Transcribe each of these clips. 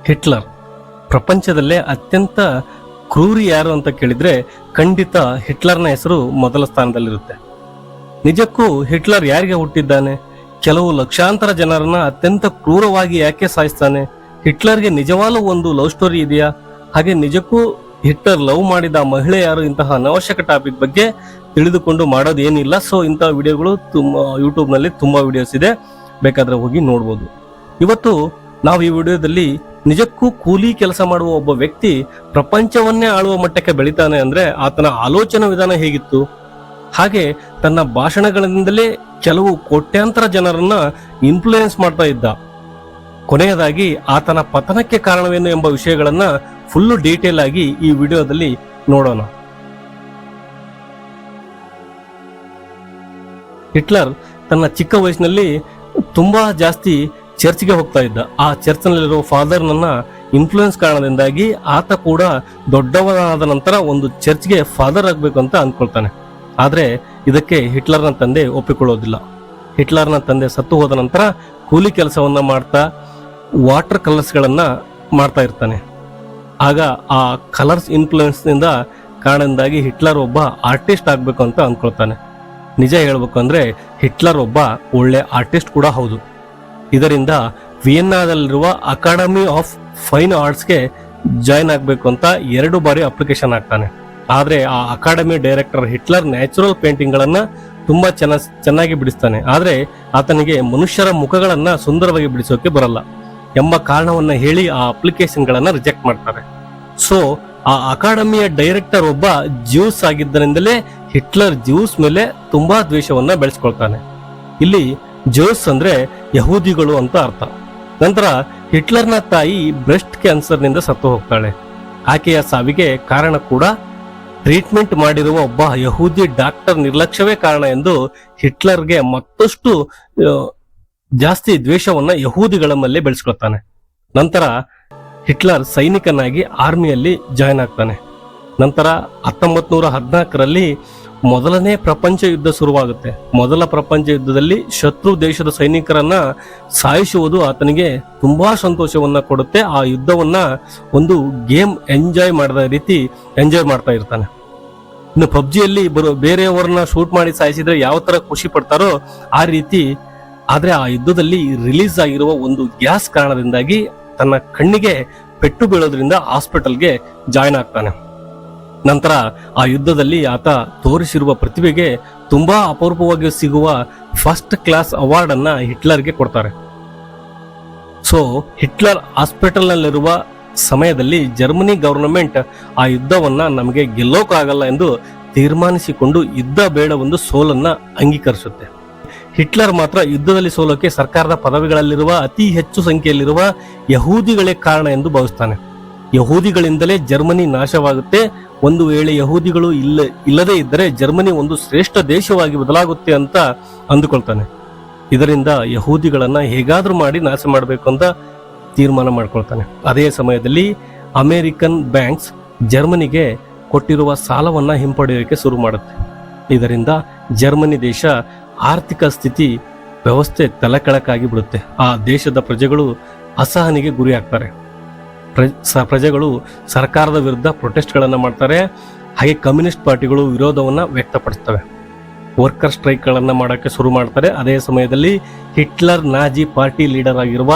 Hitler ಪ್ರಪಂಚದಲ್ಲೇ ಅತ್ಯಂತ ಕ್ರೂರಿ ಯಾರು ಅಂತ ಕೇಳಿದ್ರೆ ಖಂಡಿತ ಹಿಟ್ಲರ್ನ ಹೆಸರು ಮೊದಲ ಸ್ಥಾನದಲ್ಲಿರುತ್ತೆ. ನಿಜಕ್ಕೂ ಹಿಟ್ಲರ್ ಯಾರಿಗೆ ಹುಟ್ಟಿದ್ದಾನೆ? ಕೆಲವು ಲಕ್ಷಾಂತರ ಜನರನ್ನ ಅತ್ಯಂತ ಕ್ರೂರವಾಗಿ ಯಾಕೆ ಸಾಯಿಸ್ತಾನೆ? ಹಿಟ್ಲರ್ಗೆ ನಿಜವಾಗ್ಲೂ ಒಂದು ಲವ್ ಸ್ಟೋರಿ ಇದೆಯಾ? ಹಾಗೆ ನಿಜಕ್ಕೂ ಹಿಟ್ಲರ್ ಲವ್ ಮಾಡಿದ ಮಹಿಳೆ ಯಾರು? ಇಂತಹ ಅನವಶ್ಯಕ ಟಾಪಿಕ್ ಬಗ್ಗೆ ತಿಳಿದುಕೊಂಡು ಮಾಡೋದು ಏನಿಲ್ಲ. ಸೊ ಇಂತಹ ವಿಡಿಯೋಗಳು ಯೂಟ್ಯೂಬ್ ನಲ್ಲಿ ತುಂಬಾ ವಿಡಿಯೋಸ್ ಇದೆ, ಬೇಕಾದ್ರೆ ಹೋಗಿ ನೋಡ್ಬೋದು. ಇವತ್ತು ನಾವು ಈ ವಿಡಿಯೋದಲ್ಲಿ ನಿಜಕ್ಕೂ ಕೂಲಿ ಕೆಲಸ ಮಾಡುವ ಒಬ್ಬ ವ್ಯಕ್ತಿ ಪ್ರಪಂಚವನ್ನೇ ಆಳುವ ಮಟ್ಟಕ್ಕೆ ಬೆಳಿತಾನೆ ಅಂದ್ರೆ ಆತನ ಆಲೋಚನಾ ವಿಧಾನ ಹೇಗಿತ್ತು, ಹಾಗೆ ತನ್ನ ಭಾಷಣಗಳಿಂದಲೇ ಕೆಲವು ಕೋಟ್ಯಾಂತರ ಜನರನ್ನ ಇನ್ಫ್ಲೂಯೆನ್ಸ್ ಮಾಡ್ತಾ ಇದ್ದ. ಕೊನೆಯದಾಗಿ ಆತನ ಪತನಕ್ಕೆ ಕಾರಣವೇನು ಎಂಬ ವಿಷಯಗಳನ್ನ ಫುಲ್ಲು ಡೀಟೇಲ್ ಆಗಿ ಈ ವಿಡಿಯೋದಲ್ಲಿ ನೋಡೋಣ. ಹಿಟ್ಲರ್ ತನ್ನ ಚಿಕ್ಕ ವಯಸ್ಸಿನಲ್ಲಿ ತುಂಬಾ ಜಾಸ್ತಿ ಚರ್ಚ್ಗೆ ಹೋಗ್ತಾ ಇದ್ದ. ಆ ಚರ್ಚ್ನಲ್ಲಿರುವ ಫಾದರ್ ನನ್ನ ಇನ್ಫ್ಲೂಯೆನ್ಸ್ ಕಾರಣದಿಂದಾಗಿ ಆತ ಕೂಡ ದೊಡ್ಡವನಾದ ನಂತರ ಒಂದು ಚರ್ಚ್ಗೆ ಫಾದರ್ ಆಗ್ಬೇಕು ಅಂತ ಅಂದ್ಕೊಳ್ತಾನೆ. ಆದ್ರೆ ಇದಕ್ಕೆ ಹಿಟ್ಲರ್ನ ತಂದೆ ಒಪ್ಪಿಕೊಳ್ಳೋದಿಲ್ಲ. ಹಿಟ್ಲರ್ನ ತಂದೆ ಸತ್ತು ಹೋದ ನಂತರ ಕೂಲಿ ಕೆಲಸವನ್ನ ಮಾಡ್ತಾ ವಾಟರ್ ಕಲರ್ಸ್ ಗಳನ್ನ ಮಾಡ್ತಾ ಇರ್ತಾನೆ. ಆಗ ಆ ಕಲರ್ಸ್ ಇನ್ಫ್ಲೂಯೆನ್ಸ್ ನಿಂದ ಕಾರಣದಿಂದಾಗಿ ಹಿಟ್ಲರ್ ಒಬ್ಬ ಆರ್ಟಿಸ್ಟ್ ಆಗ್ಬೇಕು ಅಂತ ಅಂದ್ಕೊಳ್ತಾನೆ. ನಿಜ ಹೇಳ್ಬೇಕು ಅಂದ್ರೆ ಹಿಟ್ಲರ್ ಒಬ್ಬ ಒಳ್ಳೆ ಆರ್ಟಿಸ್ಟ್ ಕೂಡ ಹೌದು. ಇದರಿಂದ ವಿಯೆನ್ನಾದಲ್ಲಿರುವ ಅಕಾಡೆಮಿ ಆಫ್ ಫೈನ್ ಆರ್ಟ್ಸ್ಗೆ ಜಾಯಿನ್ ಆಗ್ಬೇಕು ಅಂತ 2 ಬಾರಿ ಅಪ್ಲಿಕೇಶನ್ ಹಾಕ್ತಾನೆ. ಆದ್ರೆ ಆ academy director Hitler natural painting ಗಳನ್ನ ತುಂಬಾ ಚೆನ್ನಾಗಿ ಬಿಡಿಸ್ತಾನೆ. ಆದ್ರೆ ಆತನಿಗೆ ಮನುಷ್ಯರ ಮುಖಗಳನ್ನ ಸುಂದರವಾಗಿ ಬಿಡಿಸೋಕೆ ಬರಲ್ಲ ಎಂಬ ಕಾರಣವನ್ನ ಹೇಳಿ ಆ ಅಪ್ಲಿಕೇಶನ್ ಗಳನ್ನ ರಿಜೆಕ್ಟ್ ಮಾಡ್ತಾರೆ. ಸೊ ಆ ಅಕಾಡೆಮಿಯ ಡೈರೆಕ್ಟರ್ ಒಬ್ಬ ಜ್ಯೂಸ್ ಆಗಿದ್ದರಿಂದಲೇ ಹಿಟ್ಲರ್ ಜ್ಯೂಸ್ ಮೇಲೆ ತುಂಬಾ ದ್ವೇಷವನ್ನ ಬೆಳೆಸ್ಕೊಳ್ತಾನೆ. ಇಲ್ಲಿ ಜ್ಯೂಸ್ ಅಂದ್ರೆ ಯಹೂದಿಗಳು ಅಂತ ಅರ್ಥ. ನಂತರ ಹಿಟ್ಲರ್ನ ತಾಯಿ ಬ್ರೆಸ್ಟ್ ಕ್ಯಾನ್ಸರ್ ನಿಂದ ಸತ್ತು ಹೋಗ್ತಾಳೆ. ಆಕೆಯ ಸಾವಿಗೆ ಕಾರಣ ಕೂಡ ಟ್ರೀಟ್ಮೆಂಟ್ ಮಾಡಿರುವ ಒಬ್ಬ ಯಹೂದಿ ಡಾಕ್ಟರ್ ನಿರ್ಲಕ್ಷ್ಯವೇ ಕಾರಣ ಎಂದು ಹಿಟ್ಲರ್ಗೆ ಮತ್ತಷ್ಟು ಜಾಸ್ತಿ ದ್ವೇಷವನ್ನ ಯಹೂದಿಗಳ ಮೇಲೆ ಬೆಳೆಸ್ಕೊಳ್ತಾನೆ. ನಂತರ ಹಿಟ್ಲರ್ ಸೈನಿಕನಾಗಿ ಆರ್ಮಿಯಲ್ಲಿ ಜಾಯಿನ್ ಆಗ್ತಾನೆ. ನಂತರ 1914ರಲ್ಲಿ ಮೊದಲನೇ ಪ್ರಪಂಚ ಯುದ್ಧ ಶುರುವಾಗುತ್ತೆ. ಮೊದಲ ಪ್ರಪಂಚ ಯುದ್ಧದಲ್ಲಿ ಶತ್ರು ದೇಶದ ಸೈನಿಕರನ್ನ ಸಾಯಿಸುವುದು ಆತನಿಗೆ ತುಂಬಾ ಸಂತೋಷವನ್ನ ಕೊಡುತ್ತೆ. ಆ ಯುದ್ಧವನ್ನ ಒಂದು ಗೇಮ್ ಎಂಜಾಯ್ ಮಾಡಿದ ರೀತಿ ಎಂಜಾಯ್ ಮಾಡ್ತಾ ಇರ್ತಾನೆ. ಇನ್ನು ಪಬ್ಜಿಯಲ್ಲಿ ಬೇರೆಯವರನ್ನ ಶೂಟ್ ಮಾಡಿ ಸಾಯಿಸಿದ್ರೆ ಯಾವ ತರ ಖುಷಿ ಪಡ್ತಾರೋ ಆ ರೀತಿ. ಆದ್ರೆ ಆ ಯುದ್ಧದಲ್ಲಿ ರಿಲೀಸ್ ಆಗಿರುವ ಒಂದು ಗ್ಯಾಸ್ ಕಾರಣದಿಂದಾಗಿ ತನ್ನ ಕಣ್ಣಿಗೆ ಪೆಟ್ಟು ಬೀಳೋದ್ರಿಂದ ಹಾಸ್ಪಿಟಲ್ಗೆ ಜಾಯಿನ್ ಆಗ್ತಾನೆ. ನಂತರ ಆ ಯುದ್ಧದಲ್ಲಿ ಆತ ತೋರಿಸಿರುವ ಪ್ರತಿಭೆಗೆ ತುಂಬಾ ಅಪರೂಪವಾಗಿ ಸಿಗುವ ಫಸ್ಟ್ ಕ್ಲಾಸ್ ಅವಾರ್ಡ್ ಅನ್ನ ಹಿಟ್ಲರ್ಗೆ ಕೊಡ್ತಾರೆ. ಸೊ ಹಿಟ್ಲರ್ ಹಾಸ್ಪಿಟಲ್ ನಲ್ಲಿರುವ ಸಮಯದಲ್ಲಿ ಜರ್ಮನಿ ಗವರ್ನಮೆಂಟ್ ಆ ಯುದ್ಧವನ್ನ ನಮಗೆ ಗೆಲ್ಲೋಕಾಗಲ್ಲ ಎಂದು ತೀರ್ಮಾನಿಸಿಕೊಂಡು ಯುದ್ಧ ಬೇಡ ಒಂದು ಸೋಲನ್ನ ಅಂಗೀಕರಿಸುತ್ತೆ. ಹಿಟ್ಲರ್ ಮಾತ್ರ ಯುದ್ಧದಲ್ಲಿ ಸೋಲೋಕೆ ಸರ್ಕಾರದ ಪದವಿಗಳಲ್ಲಿರುವ ಅತಿ ಹೆಚ್ಚು ಸಂಖ್ಯೆಯಲ್ಲಿರುವ ಯಹೂದಿಗಳೇ ಕಾರಣ ಎಂದು ಭಾವಿಸ್ತಾನೆ. ಯಹೂದಿಗಳಿಂದಲೇ ಜರ್ಮನಿ ನಾಶವಾಗುತ್ತೆ. ಒಂದು ವೇಳೆ ಯಹೂದಿಗಳು ಇಲ್ಲದೇ ಇದ್ದರೆ ಜರ್ಮನಿ ಒಂದು ಶ್ರೇಷ್ಠ ದೇಶವಾಗಿ ಬದಲಾಗುತ್ತೆ ಅಂತ ಅಂದುಕೊಳ್ತಾನೆ. ಇದರಿಂದ ಯಹೂದಿಗಳನ್ನ ಹೇಗಾದ್ರೂ ಮಾಡಿ ನಾಶ ಮಾಡಬೇಕು ಅಂತ ತೀರ್ಮಾನ ಮಾಡ್ಕೊಳ್ತಾನೆ. ಅದೇ ಸಮಯದಲ್ಲಿ ಅಮೆರಿಕನ್ ಬ್ಯಾಂಕ್ಸ್ ಜರ್ಮನಿಗೆ ಕೊಟ್ಟಿರುವ ಸಾಲವನ್ನ ಹಿಂಪಡೆಯೋಕೆ ಶುರು ಮಾಡುತ್ತೆ. ಇದರಿಂದ ಜರ್ಮನಿ ದೇಶ ಆರ್ಥಿಕ ಸ್ಥಿತಿ ವ್ಯವಸ್ಥೆ ತಲೆಕೆಳಕಾಗಿ ಬಿಡುತ್ತೆ. ಆ ದೇಶದ ಪ್ರಜೆಗಳು ಅಸಹನೆಗೆ ಗುರಿ ಆಗ್ತಾರೆ. ಪ್ರಜೆಗಳು ಸರ್ಕಾರದ ವಿರುದ್ಧ ಪ್ರೊಟೆಸ್ಟ್ ಗಳನ್ನ ಮಾಡ್ತಾರೆ. ಹಾಗೆ ಕಮ್ಯುನಿಸ್ಟ್ ಪಾರ್ಟಿಗಳು ವಿರೋಧವನ್ನ ವ್ಯಕ್ತಪಡಿಸ್ತವೆ. ವರ್ಕರ್ ಸ್ಟ್ರೈಕ್ ಗಳನ್ನ ಮಾಡಕ್ಕೆ ಶುರು ಮಾಡ್ತಾರೆ. ಅದೇ ಸಮಯದಲ್ಲಿ ಹಿಟ್ಲರ್ ನಾಜಿ ಪಾರ್ಟಿ ಲೀಡರ್ ಆಗಿರುವ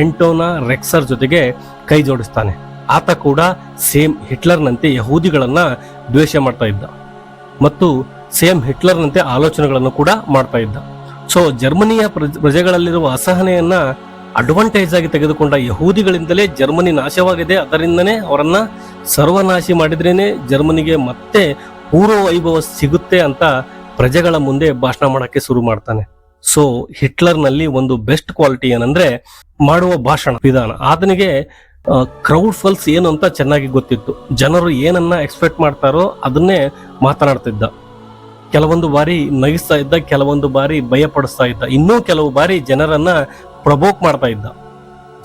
ಆಂಟೋನಾ ರೆಕ್ಸರ್ ಜೊತೆಗೆ ಕೈ ಜೋಡಿಸ್ತಾನೆ. ಆತ ಕೂಡ ಸೇಮ್ ಹಿಟ್ಲರ್ನಂತೆ ಯಹೂದಿಗಳನ್ನ ದ್ವೇಷ ಮಾಡ್ತಾ ಇದ್ದ ಮತ್ತು ಸೇಮ್ ಹಿಟ್ಲರ್ನಂತೆ ಆಲೋಚನೆಗಳನ್ನು ಕೂಡ ಮಾಡ್ತಾ ಇದ್ದ. ಸೊ ಜರ್ಮನಿಯ ಪ್ರಜೆಗಳಲ್ಲಿರುವ ಅಸಹನೆಯನ್ನ ಅಡ್ವಾಂಟೇಜ್ ಆಗಿ ತೆಗೆದುಕೊಂಡ ಯಹೂದಿಗಳಿಂದಲೇ ಜರ್ಮನಿ ನಾಶವಾಗಿದೆ. ಅದರಿಂದನೇ ಅವರನ್ನ ಸರ್ವನಾಶಿ ಮಾಡಿದ್ರೇನೆ ಜರ್ಮನಿಗೆ ಮತ್ತೆ ಪೂರ್ವ ವೈಭವ ಸಿಗುತ್ತೆ ಅಂತ ಪ್ರಜೆಗಳ ಮುಂದೆ ಭಾಷಣ ಮಾಡಕ್ಕೆ ಶುರು ಮಾಡ್ತಾನೆ. ಸೊ ಹಿಟ್ಲರ್ನಲ್ಲಿ ಒಂದು ಬೆಸ್ಟ್ ಕ್ವಾಲಿಟಿ ಏನಂದ್ರೆ ಮಾಡುವ ಭಾಷಣ ವಿಧಾನ. ಆತನಿಗೆ ಕ್ರೌಡ್ ಫಲ್ಸ್ ಏನು ಅಂತ ಚೆನ್ನಾಗಿ ಗೊತ್ತಿತ್ತು. ಜನರು ಏನನ್ನ ಎಕ್ಸ್ಪೆಕ್ಟ್ ಮಾಡ್ತಾರೋ ಅದನ್ನೇ ಮಾತನಾಡ್ತಿದ್ದ. ಕೆಲವೊಂದು ಬಾರಿ ನಗಿಸ್ತಾ ಇದ್ದ, ಕೆಲವೊಂದು ಬಾರಿ ಭಯಪಡಿಸ್ತಾ ಇದ್ದ, ಇನ್ನೂ ಕೆಲವು ಬಾರಿ ಜನರನ್ನ ಪ್ರಬೋಕ್ ಮಾಡ್ತಾ ಇದ್ದ.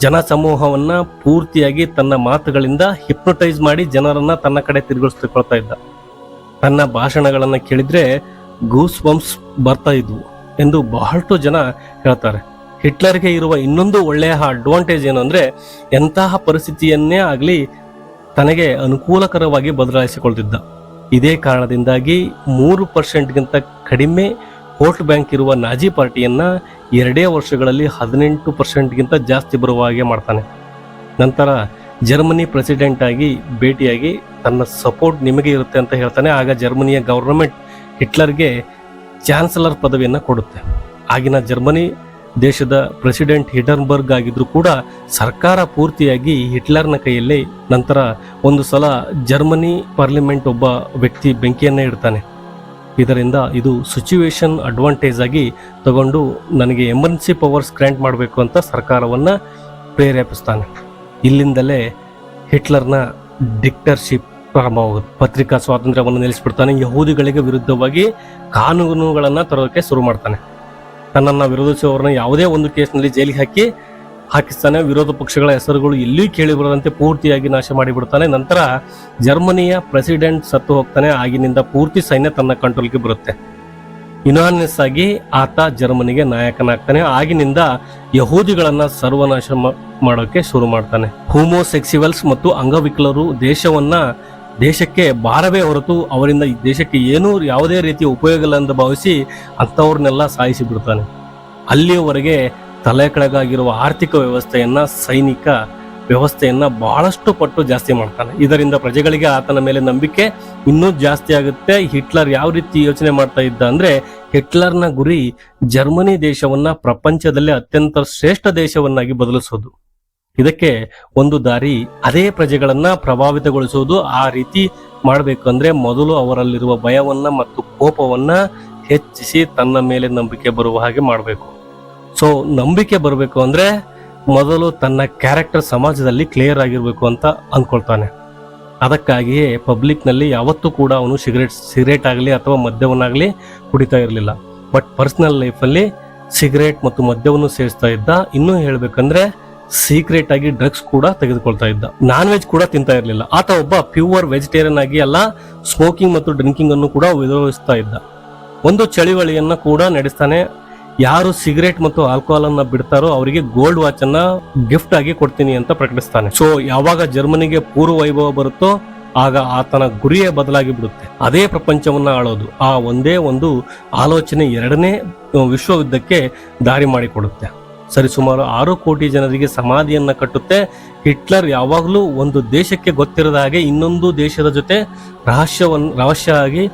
ಜನ ಸಮೂಹವನ್ನ ಪೂರ್ತಿಯಾಗಿ ತನ್ನ ಮಾತುಗಳಿಂದ ಹಿಪ್ನೋಟೈಸ್ ಮಾಡಿ ಜನರನ್ನ ತನ್ನ ಕಡೆ ತಿರುಗಿಸ್ಕೊಳ್ತಾ ಇದ್ದ. ತನ್ನ ಭಾಷಣಗಳನ್ನ ಕೇಳಿದ್ರೆ ಗೂಸ್ ಬಂಪ್ಸ್ ಬರ್ತಾ ಇದ್ವು ಎಂದು ಬಹಳಷ್ಟು ಜನ ಹೇಳ್ತಾರೆ. ಹಿಟ್ಲರ್ಗೆ ಇರುವ ಇನ್ನೊಂದು ಒಳ್ಳೆಯ ಅಡ್ವಾಂಟೇಜ್ ಏನು ಅಂದ್ರೆ ಎಂತಹ ಪರಿಸ್ಥಿತಿಯನ್ನೇ ಆಗಲಿ ತನಗೆ ಅನುಕೂಲಕರವಾಗಿ ಬದಲಾಯಿಸಿಕೊಳ್ತಿದ್ದ. ಇದೇ ಕಾರಣದಿಂದಾಗಿ 3%ಗಿಂತ ಕಡಿಮೆ ವೋಟ್ ಬ್ಯಾಂಕ್ ಇರುವ ನಾಜಿ ಪಾರ್ಟಿಯನ್ನ 2 ವರ್ಷಗಳಲ್ಲಿ 18%ಗಿಂತ ಜಾಸ್ತಿ ಬರುವ ಹಾಗೆ ಮಾಡ್ತಾನೆ. ನಂತರ ಜರ್ಮನಿ ಪ್ರೆಸಿಡೆಂಟ್ ಆಗಿ ಭೇಟಿಯಾಗಿ ತನ್ನ ಸಪೋರ್ಟ್ ನಿಮಗೆ ಇರುತ್ತೆ ಅಂತ ಹೇಳ್ತಾನೆ. ಆಗ ಜರ್ಮನಿಯ ಗವರ್ನಮೆಂಟ್ ಹಿಟ್ಲರ್ಗೆ ಚಾನ್ಸಲರ್ ಪದವಿಯನ್ನು ಕೊಡುತ್ತೆ. ಆಗಿನ ಜರ್ಮನಿ ದೇಶದ ಪ್ರೆಸಿಡೆಂಟ್ ಹಿಡನ್ಬರ್ಗ್ ಆಗಿದ್ರು ಕೂಡ ಸರ್ಕಾರ ಪೂರ್ತಿಯಾಗಿ ಹಿಟ್ಲರ್ನ ಕೈಯಲ್ಲಿ. ನಂತರ ಒಂದು ಸಲ ಜರ್ಮನಿ ಪಾರ್ಲಿಮೆಂಟ್ ಒಬ್ಬ ವ್ಯಕ್ತಿ ಬೆಂಕಿಯನ್ನೇ ಇಡ್ತಾನೆ. ಇದರಿಂದ ಇದು ಸಿಚುವೇಶನ್ ಅಡ್ವಾಂಟೇಜ್ ಆಗಿ ತಗೊಂಡು ನನಗೆ ಎಮರ್ಜೆನ್ಸಿ ಪವರ್ಸ್ ಗ್ರಾಂಟ್ ಮಾಡಬೇಕು ಅಂತ ಸರ್ಕಾರವನ್ನ ಪ್ರೇರೇಪಿಸ್ತಾನೆ. ಇಲ್ಲಿಂದಲೇ ಹಿಟ್ಲರ್ನ ಡಿಕ್ಟರ್ಶಿಪ್ ಪ್ರಾರಂಭವಾಗುತ್ತೆ. ಪತ್ರಿಕಾ ಸ್ವಾತಂತ್ರ್ಯವನ್ನು ನಿಲ್ಲಿಸ್ಬಿಡ್ತಾನೆ. ಯಹೂದಿಗಳಿಗೆ ವಿರುದ್ಧವಾಗಿ ಕಾನೂನುಗಳನ್ನ ತರೋದಕ್ಕೆ ಶುರು ಮಾಡ್ತಾನೆ. ತನ್ನನ್ನು ವಿರೋಧಿಸುವವರನ್ನ ಯಾವುದೇ ಒಂದು ಕೇಸ್ನಲ್ಲಿ ಜೈಲಿಗೆ ಹಾಕಿಸ್ತಾನೆ. ವಿರೋಧ ಪಕ್ಷಗಳ ಹೆಸರುಗಳು ಎಲ್ಲಿಯೂ ಕೇಳಿ ಬರದಂತೆ ಪೂರ್ತಿಯಾಗಿ ನಾಶ ಮಾಡಿಬಿಡ್ತಾನೆ. ನಂತರ ಜರ್ಮನಿಯ ಪ್ರೆಸಿಡೆಂಟ್ ಸತ್ತು ಹೋಗ್ತಾನೆ. ಆಗಿನಿಂದ ಪೂರ್ತಿ ಸೈನ್ಯ ತನ್ನ ಕಂಟ್ರೋಲ್ಗೆ ಬರುತ್ತೆ. ಯುನಾನಿಯಸ್ ಆಗಿ ಆತ ಜರ್ಮನಿಗೆ ನಾಯಕನಾಗ್ತಾನೆ. ಆಗಿನಿಂದ ಯಹೂದಿಗಳನ್ನ ಸರ್ವನಾಶ ಮಾಡೋಕೆ ಶುರು ಮಾಡ್ತಾನೆ. ಹೋಮೋಸೆಕ್ಸುವಲ್ಸ್ ಮತ್ತು ಅಂಗವಿಕಲರು ದೇಶಕ್ಕೆ ಭಾರವೇ ಹೊರತು ಅವರಿಂದ ಈ ದೇಶಕ್ಕೆ ಏನೂ ಯಾವುದೇ ರೀತಿಯ ಉಪಯೋಗ ಇಲ್ಲ ಎಂದು ಭಾವಿಸಿ ಅಂಥವ್ರನ್ನೆಲ್ಲ ಸಾಯಿಸಿ ಬಿಡ್ತಾನೆ. ಅಲ್ಲಿಯವರೆಗೆ ತಲೆ ಕೆಳಗಾಗಿರುವ ಆರ್ಥಿಕ ವ್ಯವಸ್ಥೆಯನ್ನ, ಸೈನಿಕ ವ್ಯವಸ್ಥೆಯನ್ನ ಬಹಳಷ್ಟು ಪಟ್ಟು ಜಾಸ್ತಿ ಮಾಡ್ತಾನೆ. ಇದರಿಂದ ಪ್ರಜೆಗಳಿಗೆ ಆತನ ಮೇಲೆ ನಂಬಿಕೆ ಇನ್ನೂ ಜಾಸ್ತಿ ಆಗುತ್ತೆ. ಹಿಟ್ಲರ್ ಯಾವ ರೀತಿ ಯೋಚನೆ ಮಾಡ್ತಾ ಇದ್ದ ಅಂದ್ರೆ, ಹಿಟ್ಲರ್ನ ಗುರಿ ಜರ್ಮನಿ ದೇಶವನ್ನ ಪ್ರಪಂಚದಲ್ಲೇ ಅತ್ಯಂತ ಶ್ರೇಷ್ಠ ದೇಶವನ್ನಾಗಿ ಬದಲಿಸೋದು. ಇದಕ್ಕೆ ಒಂದು ದಾರಿ ಅದೇ ಪ್ರಜೆಗಳನ್ನ ಪ್ರಭಾವಿತಗೊಳಿಸುವುದು. ಆ ರೀತಿ ಮಾಡಬೇಕು ಅಂದ್ರೆ ಮೊದಲು ಅವರಲ್ಲಿರುವ ಭಯವನ್ನ ಮತ್ತು ಕೋಪವನ್ನ ಹೆಚ್ಚಿಸಿ ತನ್ನ ಮೇಲೆ ನಂಬಿಕೆ ಬರುವ ಹಾಗೆ ಮಾಡಬೇಕು. ಸೊ ನಂಬಿಕೆ ಬರಬೇಕು ಅಂದ್ರೆ ಮೊದಲು ತನ್ನ ಕ್ಯಾರೆಕ್ಟರ್ ಸಮಾಜದಲ್ಲಿ ಕ್ಲಿಯರ್ ಆಗಿರ್ಬೇಕು ಅಂತ ಅಂದ್ಕೊಳ್ತಾನೆ. ಅದಕ್ಕಾಗಿಯೇ ಪಬ್ಲಿಕ್ ನಲ್ಲಿ ಯಾವತ್ತೂ ಕೂಡ ಅವನು ಸಿಗರೇಟ್ ಆಗಲಿ ಅಥವಾ ಮದ್ಯವನ್ನಾಗಲಿ ಕುಡಿತಾ ಇರಲಿಲ್ಲ. ಬಟ್ ಪರ್ಸನಲ್ ಲೈಫಲ್ಲಿ ಸಿಗರೇಟ್ ಮತ್ತು ಮದ್ಯವನ್ನು ಸೇವಿಸ್ತಾ ಇದ್ದ. ಇನ್ನೂ ಹೇಳ್ಬೇಕಂದ್ರೆ ಸೀಕ್ರೆಟ್ ಆಗಿ ಡ್ರಗ್ಸ್ ಕೂಡ ತೆಗೆದುಕೊಳ್ತಾ ಇದ್ದ. ನಾನ್ ವೆಜ್ ಕೂಡ ತಿಂತಾ ಇರಲಿಲ್ಲ. ಆತ ಒಬ್ಬ ಪ್ಯೂರ್ ವೆಜಿಟೇರಿಯನ್ ಆಗಿ ಅಲ್ಲ, ಸ್ಮೋಕಿಂಗ್ ಮತ್ತು ಡ್ರಿಂಕಿಂಗ್ ಅನ್ನು ಕೂಡ ವಿರೋಧಿಸ್ತಾ ಇದ್ದ. ಒಂದು ಚಳುವಳಿಯನ್ನ ಕೂಡ ನಡೆಸ್ತಾನೆ. ಯಾರು ಸಿಗರೇಟ್ ಮತ್ತು ಆಲ್ಕೋಹಾಲ್ ಅನ್ನ ಬಿಡ್ತಾರೋ ಅವರಿಗೆ ಗೋಲ್ಡ್ ವಾಚ್ ಅನ್ನ ಗಿಫ್ಟ್ ಆಗಿ ಕೊಡ್ತೀನಿ ಅಂತ ಪ್ರಕಟಿಸ್ತಾನೆ. ಸೊ ಯಾವಾಗ ಜರ್ಮನಿಗೆ ಪೂರ್ವ ವೈಭವ ಬರುತ್ತೋ ಆಗ ಆತನ ಗುರಿಯೇ ಬದಲಾಗಿ ಬಿಡುತ್ತೆ. ಅದೇ ಪ್ರಪಂಚವನ್ನ ಆಳೋದು. ಆ ಒಂದೇ ಒಂದು ಆಲೋಚನೆ 2ನೇ ವಿಶ್ವಯುದ್ಧಕ್ಕೆ ದಾರಿ ಮಾಡಿಕೊಡುತ್ತೆ. ಸರಿಸುಮಾರು 6 ಕೋಟಿ ಜನರಿಗೆ ಸಮಾಧಿಯನ್ನ ಕಟ್ಟುತ್ತೆ. ಹಿಟ್ಲರ್ ಯಾವಾಗಲೂ ಒಂದು ದೇಶಕ್ಕೆ ಗೊತ್ತಿರದ ಹಾಗೆ ಇನ್ನೊಂದು ದೇಶದ ಜೊತೆ ರಹಸ್ಯ ಆಗಿ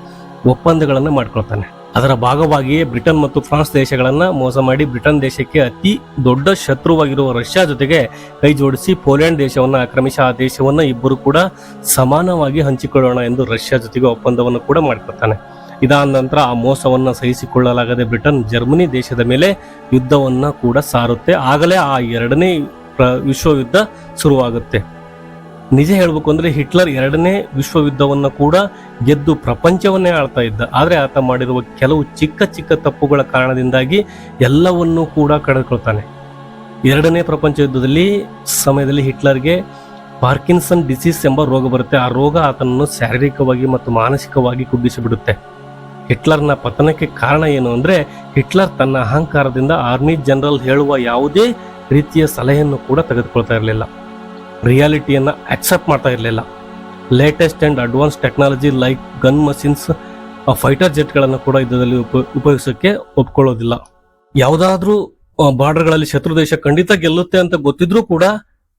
ಒಪ್ಪಂದಗಳನ್ನು ಮಾಡ್ಕೊಳ್ತಾನೆ. ಅದರ ಭಾಗವಾಗಿಯೇ ಬ್ರಿಟನ್ ಮತ್ತು ಫ್ರಾನ್ಸ್ ದೇಶಗಳನ್ನ ಮೋಸ ಮಾಡಿ ಬ್ರಿಟನ್ ದೇಶಕ್ಕೆ ಅತಿ ದೊಡ್ಡ ಶತ್ರುವಾಗಿರುವ ರಷ್ಯಾ ಜೊತೆಗೆ ಕೈ ಜೋಡಿಸಿ ಪೋಲೆಂಡ್ ದೇಶವನ್ನ ಆಕ್ರಮಿಸಿ ಆ ದೇಶವನ್ನ ಇಬ್ಬರು ಕೂಡ ಸಮಾನವಾಗಿ ಹಂಚಿಕೊಳ್ಳೋಣ ಎಂದು ರಷ್ಯಾ ಜೊತೆಗೆ ಒಪ್ಪಂದವನ್ನು ಕೂಡ ಮಾಡ್ಕೊಳ್ತಾನೆ. ಇದಾದ ನಂತರ ಆ ಮೋಸವನ್ನ ಸಹಿಸಿಕೊಳ್ಳಲಾಗದೆ ಬ್ರಿಟನ್ ಜರ್ಮನಿ ದೇಶದ ಮೇಲೆ ಯುದ್ಧವನ್ನ ಕೂಡ ಸಾರುತ್ತೆ. ಆಗಲೇ ಆ 2ನೇ ವಿಶ್ವಯುದ್ಧ ಶುರುವಾಗುತ್ತೆ. ನಿಜ ಹೇಳ್ಬೇಕು ಅಂದ್ರೆ ಹಿಟ್ಲರ್ 2ನೇ ವಿಶ್ವಯುದ್ಧವನ್ನ ಕೂಡ ಗೆದ್ದು ಪ್ರಪಂಚವನ್ನೇ ಆಳ್ತಾ ಇದ್ದ. ಆದ್ರೆ ಆತ ಮಾಡಿರುವ ಕೆಲವು ಚಿಕ್ಕ ಚಿಕ್ಕ ತಪ್ಪುಗಳ ಕಾರಣದಿಂದಾಗಿ ಎಲ್ಲವನ್ನೂ ಕೂಡ ಕಳೆದುಕೊಳ್ತಾನೆ. 2ನೇ ಪ್ರಪಂಚ ಯುದ್ಧದಲ್ಲಿ ಸಮಯದಲ್ಲಿ ಹಿಟ್ಲರ್ಗೆ ಪಾರ್ಕಿನ್ಸನ್ ಡಿಸೀಸ್ ಎಂಬ ರೋಗ ಬರುತ್ತೆ. ಆ ರೋಗ ಆತನನ್ನು ಶಾರೀರಿಕವಾಗಿ ಮತ್ತು ಮಾನಸಿಕವಾಗಿ ಕುಗ್ಗಿಸಿಬಿಡುತ್ತೆ. ಹಿಟ್ಲರ್ನ ಪತನಕ್ಕೆ ಕಾರಣ ಏನು ಅಂದ್ರೆ, ಹಿಟ್ಲರ್ ತನ್ನ ಅಹಂಕಾರದಿಂದ ಆರ್ಮಿ ಜನರಲ್ ಹೇಳುವ ಯಾವುದೇ ರೀತಿಯ ಸಲಹೆಯನ್ನು ಕೂಡ ತೆಗೆದುಕೊಳ್ತಾ ಇರಲಿಲ್ಲ. ರಿಯಾಲಿಟಿಯನ್ನ ಅಕ್ಸೆಪ್ಟ್ ಮಾಡ್ತಾ ಇರಲಿಲ್ಲ. Latest and advance technology like gun machines, fighter ಜೆಟ್ಗಳನ್ನು ಕೂಡ ಯುದ್ಧದಲ್ಲಿ ಉಪಯೋಗಿಸೋಕೆ ಒಪ್ಕೊಳ್ಳೋದಿಲ್ಲ. ಯಾವುದಾದ್ರೂ ಬಾರ್ಡರ್ಗಳಲ್ಲಿ ಶತ್ರು ದೇಶ ಖಂಡಿತ ಗೆಲ್ಲುತ್ತೆ ಅಂತ ಗೊತ್ತಿದ್ರೂ ಕೂಡ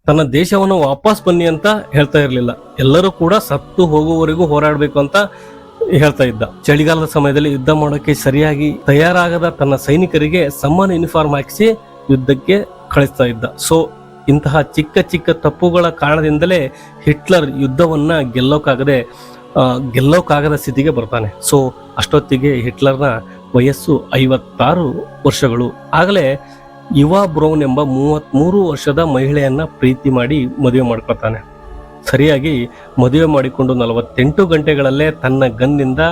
ತನ್ನ ದೇಶವನ್ನು ವಾಪಸ್ ಬನ್ನಿ ಅಂತ ಹೇಳ್ತಾ ಇರಲಿಲ್ಲ. ಎಲ್ಲರೂ ಕೂಡ ಸತ್ತು ಹೋಗುವವರೆಗೂ ಹೋರಾಡಬೇಕು ಅಂತ ಹೇಳ್ತಾ ಇದ್ದ. ಚಳಿಗಾಲದ ಸಮಯದಲ್ಲಿ ಯುದ್ಧ ಮಾಡೋಕೆ ಸರಿಯಾಗಿ ತಯಾರಾಗದ ತನ್ನ ಸೈನಿಕರಿಗೆ ಸಮ್ಮನ್ ಯೂನಿಫಾರ್ಮ್ ಹಾಕಿಸಿ ಯುದ್ಧಕ್ಕೆ ಕಳಿಸ್ತಾ ಇದ್ದ. ಸೊ ಇಂತಹ ಚಿಕ್ಕ ಚಿಕ್ಕ ತಪ್ಪುಗಳ ಕಾರಣದಿಂದಲೇ ಹಿಟ್ಲರ್ ಯುದ್ಧವನ್ನ ಗೆಲ್ಲೋಕಾಗದ ಸ್ಥಿತಿಗೆ ಬರ್ತಾನೆ. ಸೊ ಅಷ್ಟೊತ್ತಿಗೆ ಹಿಟ್ಲರ್ನ ವಯಸ್ಸು 56 ವರ್ಷಗಳು. ಆಗಲೇ ಇವಾ ಬ್ರೌನ್ ಎಂಬ 33 ವರ್ಷದ ಮಹಿಳೆಯನ್ನ ಪ್ರೀತಿ ಮಾಡಿ ಮದುವೆ ಮಾಡ್ಕೊತಾನೆ. ಸರಿಯಾಗಿ ಮದುವೆ ಮಾಡಿಕೊಂಡು 48 ಗಂಟೆಗಳಲ್ಲೇ ತನ್ನ ಗನ್ನಿಂದ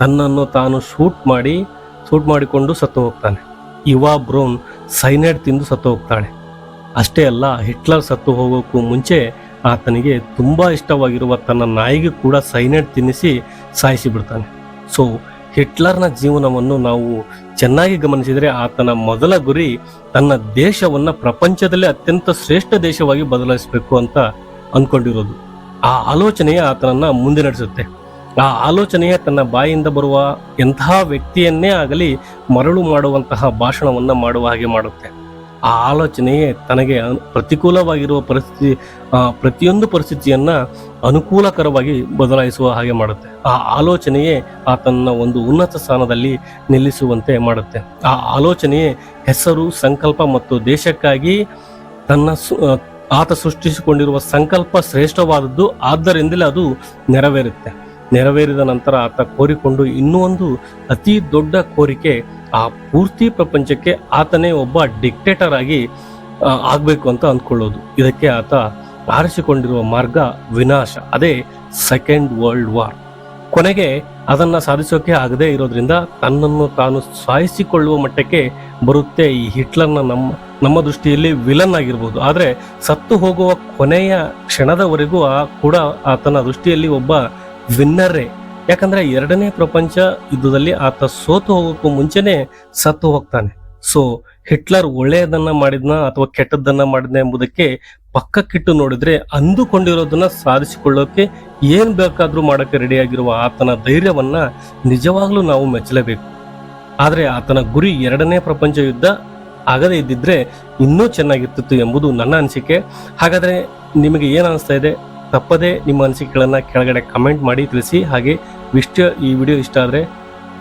ತನ್ನನ್ನು ತಾನು ಶೂಟ್ ಮಾಡಿಕೊಂಡು ಸತ್ತು ಹೋಗ್ತಾನೆ. ಇವಾ ಬ್ರೌನ್ ಸೈನೈಡ್ ತಿಂದು ಸತ್ತು ಹೋಗ್ತಾಳೆ. ಅಷ್ಟೇ ಅಲ್ಲ, ಹಿಟ್ಲರ್ ಸತ್ತು ಹೋಗೋಕ್ಕೂ ಮುಂಚೆ ಆತನಿಗೆ ತುಂಬಾ ಇಷ್ಟವಾಗಿರುವ ತನ್ನ ನಾಯಿಗೆ ಕೂಡ ಸೈನೈಡ್ ತಿನ್ನಿಸಿ ಸಾಯಿಸಿ ಬಿಡ್ತಾನೆ. ಸೊ ಹಿಟ್ಲರ್ನ ಜೀವನವನ್ನು ನಾವು ಚೆನ್ನಾಗಿ ಗಮನಿಸಿದರೆ ಆತನ ಮೊದಲ ಗುರಿ ತನ್ನ ದೇಶವನ್ನ ಪ್ರಪಂಚದಲ್ಲೇ ಅತ್ಯಂತ ಶ್ರೇಷ್ಠ ದೇಶವಾಗಿ ಬದಲಾಯಿಸಬೇಕು ಅಂತ ಅಂದ್ಕೊಂಡಿರೋದು. ಆ ಆಲೋಚನೆಯೇ ಆತನನ್ನ ಮುಂದೆ ನಡೆಸುತ್ತೆ. ಆ ಆಲೋಚನೆಯೇ ತನ್ನ ಬಾಯಿಂದ ಬರುವ ಎಂತಹ ವ್ಯಕ್ತಿಯನ್ನೇ ಆಗಲಿ ಮರಳು ಮಾಡುವಂತಹ ಭಾಷಣವನ್ನ ಮಾಡುವ ಹಾಗೆ ಮಾಡುತ್ತೆ. ಆ ಆಲೋಚನೆಯೇ ತನಗೆ ಪ್ರತಿಕೂಲವಾಗಿರುವ ಪ್ರತಿಯೊಂದು ಪರಿಸ್ಥಿತಿಯನ್ನ ಅನುಕೂಲಕರವಾಗಿ ಬದಲಾಯಿಸುವ ಹಾಗೆ ಮಾಡುತ್ತೆ. ಆ ಆಲೋಚನೆಯೇ ಆತನ ಒಂದು ಉನ್ನತ ಸ್ಥಾನದಲ್ಲಿ ನಿಲ್ಲಿಸುವಂತೆ ಮಾಡುತ್ತೆ. ಆ ಆಲೋಚನೆಯೇ ಹೆಸರು, ಸಂಕಲ್ಪ ಮತ್ತು ದೇಶಕ್ಕಾಗಿ ಆತ ಸೃಷ್ಟಿಸಿಕೊಂಡಿರುವ ಸಂಕಲ್ಪ ಶ್ರೇಷ್ಠವಾದದ್ದು. ಆದ್ದರಿಂದಲೇ ಅದು ನೆರವೇರಿದ ನಂತರ ಆತ ಕೋರಿಕೊಂಡು ಇನ್ನೂ ಒಂದು ಅತಿ ದೊಡ್ಡ ಕೋರಿಕೆ, ಆ ಪೂರ್ತಿ ಪ್ರಪಂಚಕ್ಕೆ ಆತನೇ ಒಬ್ಬ ಡಿಕ್ಟೇಟರ್ ಆಗಿ ಆಗ್ಬೇಕು ಅಂತ ಅಂದ್ಕೊಳ್ಳೋದು. ಇದಕ್ಕೆ ಆತ ಆರಿಸಿಕೊಂಡಿರುವ ಮಾರ್ಗ ವಿನಾಶ, ಅದೇ ಸೆಕೆಂಡ್ ವರ್ಲ್ಡ್ ವಾರ್. ಕೊನೆಗೆ ಅದನ್ನ ಸಾಧಿಸೋಕೆ ಆಗದೇ ಇರೋದ್ರಿಂದ ತನ್ನನ್ನು ತಾನು ಸಾಯಿಸಿಕೊಳ್ಳುವ ಮಟ್ಟಕ್ಕೆ ಬರುತ್ತೆ. ಈ ಹಿಟ್ಲರ್ನ ನಮ್ಮ ದೃಷ್ಟಿಯಲ್ಲಿ ವಿಲನ್ ಆಗಿರ್ಬೋದು, ಆದ್ರೆ ಸತ್ತು ಹೋಗುವ ಕೊನೆಯ ಕ್ಷಣದವರೆಗೂ ಕೂಡ ಆತನ ದೃಷ್ಟಿಯಲ್ಲಿ ಒಬ್ಬ ವಿನ್ನರೇ. ಯಾಕಂದ್ರೆ ಎರಡನೇ ಪ್ರಪಂಚ ಯುದ್ಧದಲ್ಲಿ ಆತ ಸೋತು ಹೋಗೋಕ್ಕೂ ಮುಂಚೆನೆ ಸತ್ತು ಹೋಗ್ತಾನೆ. ಸೊ ಹಿಟ್ಲರ್ ಒಳ್ಳೆಯದನ್ನ ಮಾಡಿದ್ನ ಅಥವಾ ಕೆಟ್ಟದ್ದನ್ನ ಮಾಡಿದ್ನ ಎಂಬುದಕ್ಕೆ ಪಕ್ಕಕ್ಕಿಟ್ಟು ನೋಡಿದ್ರೆ ಅಂದುಕೊಂಡಿರೋದನ್ನ ಸಾಧಿಸಿಕೊಳ್ಳೋಕೆ ಏನ್ ಬೇಕಾದ್ರೂ ಮಾಡಕ್ಕೆ ರೆಡಿಯಾಗಿರುವ ಆತನ ಧೈರ್ಯವನ್ನ ನಿಜವಾಗ್ಲೂ ನಾವು ಮೆಚ್ಚಲೇಬೇಕು. ಆದ್ರೆ ಆತನ ಗುರಿ ಎರಡನೇ ಪ್ರಪಂಚ ಯುದ್ಧ ಆಗದೇ ಇದ್ದಿದ್ರೆ ಇನ್ನೂ ಚೆನ್ನಾಗಿರ್ತಿತ್ತು ಎಂಬುದು ನನ್ನ ಅನಿಸಿಕೆ. ಹಾಗಾದ್ರೆ ನಿಮಗೆ ಏನ್ ಅನಿಸ್ತಾ ಇದೆ? ತಪ್ಪದೆ ನಿಮ್ಮ ಅನಿಸಿಕೆಗಳನ್ನ ಕೆಳಗಡೆ ಕಮೆಂಟ್ ಮಾಡಿ ತಿಳಿಸಿ. ಹಾಗೆ ಈ ವಿಡಿಯೋ ಇಷ್ಟ ಆದರೆ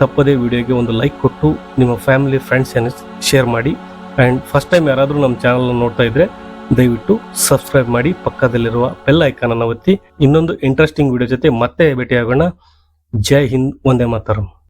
ತಪ್ಪದೆ ವಿಡಿಯೋಗೆ ಒಂದು ಲೈಕ್ ಕೊಟ್ಟು ನಿಮ್ಮ ಫ್ಯಾಮಿಲಿ ಫ್ರೆಂಡ್ಸ್ ಶೇರ್ ಮಾಡಿ. ಆ್ಯಂಡ್ ಫಸ್ಟ್ ಟೈಮ್ ಯಾರಾದರೂ ನಮ್ಮ ಚಾನಲ್ನ ನೋಡ್ತಾ ಇದ್ರೆ ದಯವಿಟ್ಟು ಸಬ್ಸ್ಕ್ರೈಬ್ ಮಾಡಿ, ಪಕ್ಕದಲ್ಲಿರುವ ಬೆಲ್ ಐಕಾನ್ ಅನ್ನು ಒತ್ತಿ. ಇನ್ನೊಂದು ಇಂಟ್ರೆಸ್ಟಿಂಗ್ ವಿಡಿಯೋ ಜೊತೆ ಮತ್ತೆ ಭೇಟಿಯಾಗೋಣ. ಜೈ ಹಿಂದ್, ವಂದೇ ಮಾತರಂ.